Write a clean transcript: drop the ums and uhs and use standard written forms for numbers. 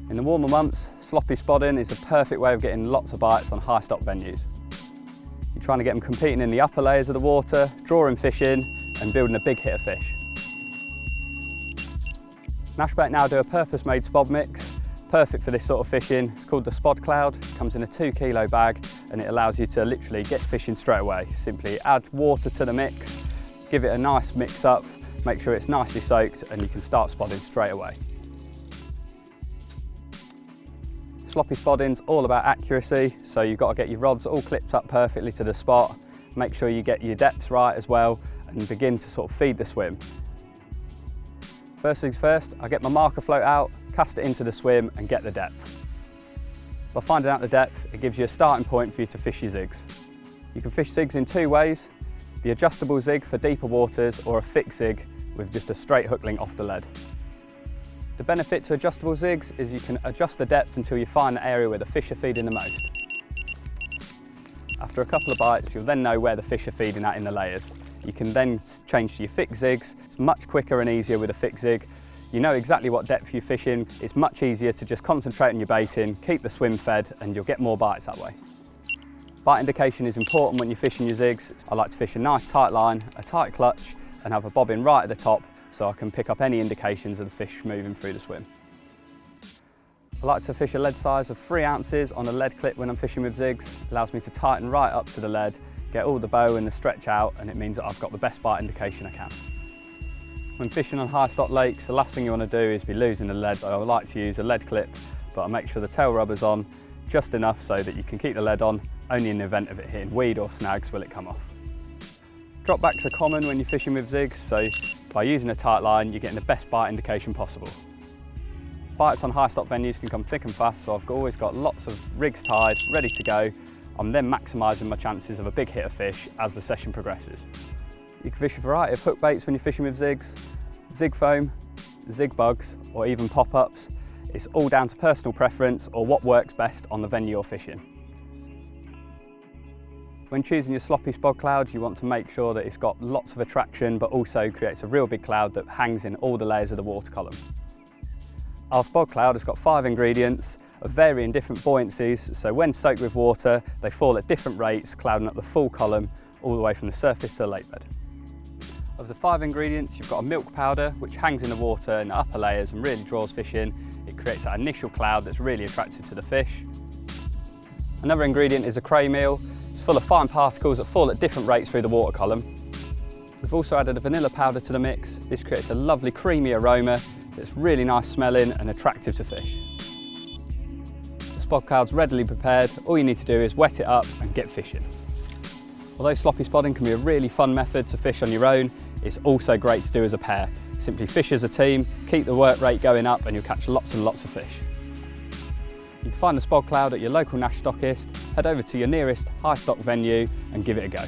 In the warmer months, sloppy spodding is a perfect way of getting lots of bites on high stock venues. You're trying to get them competing in the upper layers of the water, drawing fish in and building a big hit of fish. Nashbait now do a purpose-made spod mix, perfect for this sort of fishing. It's called the Spod Cloud, it comes in a 2 kilo bag and it allows you to literally get fishing straight away. Simply add water to the mix, give it a nice mix up, make sure it's nicely soaked and you can start spodding straight away. Sloppy spodding's all about accuracy, so you've got to get your rods all clipped up perfectly to the spot, make sure you get your depths right as well and begin to sort of feed the swim. First things first, I get my marker float out, cast it into the swim and get the depth. By finding out the depth, it gives you a starting point for you to fish your zigs. You can fish zigs in 2 ways, the adjustable zig for deeper waters or a fixed zig with just a straight hook link off the lead. The benefit to adjustable zigs is you can adjust the depth until you find the area where the fish are feeding the most. After a couple of bites, you'll then know where the fish are feeding at in the layers. You can then change to your fixed zigs. It's much quicker and easier with a fixed zig. You know exactly what depth you're fishing. It's much easier to just concentrate on your baiting, keep the swim fed, and you'll get more bites that way. Bite indication is important when you're fishing your zigs. I like to fish a nice tight line, a tight clutch, and have a bobbin right at the top so I can pick up any indications of the fish moving through the swim. I like to fish a lead size of 3 ounces on a lead clip when I'm fishing with zigs. It allows me to tighten right up to the lead, get all the bow and the stretch out, and it means that I've got the best bite indication I can. When fishing on high stock lakes, the last thing you want to do is be losing the lead. I like to use a lead clip, but I make sure the tail rubber's on just enough so that you can keep the lead on. Only in the event of it hitting weed or snags will it come off. Dropbacks are common when you're fishing with zigs, so by using a tight line, you're getting the best bite indication possible. Bites on high stock venues can come thick and fast, so I've always got lots of rigs tied, ready to go. I'm then maximising my chances of a big hit of fish as the session progresses. You can fish a variety of hook baits when you're fishing with zigs, zig foam, zig bugs, or even pop-ups. It's all down to personal preference or what works best on the venue you're fishing. When choosing your sloppy spod cloud, you want to make sure that it's got lots of attraction but also creates a real big cloud that hangs in all the layers of the water column. Our spod cloud has got 5 ingredients of varying different buoyancies, so when soaked with water they fall at different rates, clouding up the full column all the way from the surface to the lake bed. Of the 5 ingredients, you've got a milk powder which hangs in the water in the upper layers and really draws fish in. It creates that initial cloud that's really attractive to the fish. Another ingredient is a cray meal. It's full of fine particles that fall at different rates through the water column. We've also added a vanilla powder to the mix. This creates a lovely creamy aroma that's really nice smelling and attractive to fish. The spod cloud's readily prepared. All you need to do is wet it up and get fishing. Although sloppy spodding can be a really fun method to fish on your own, it's also great to do as a pair. Simply fish as a team, keep the work rate going up and you'll catch lots and lots of fish. You can find the spod cloud at your local Nash stockist, head over to your nearest high stock venue and give it a go.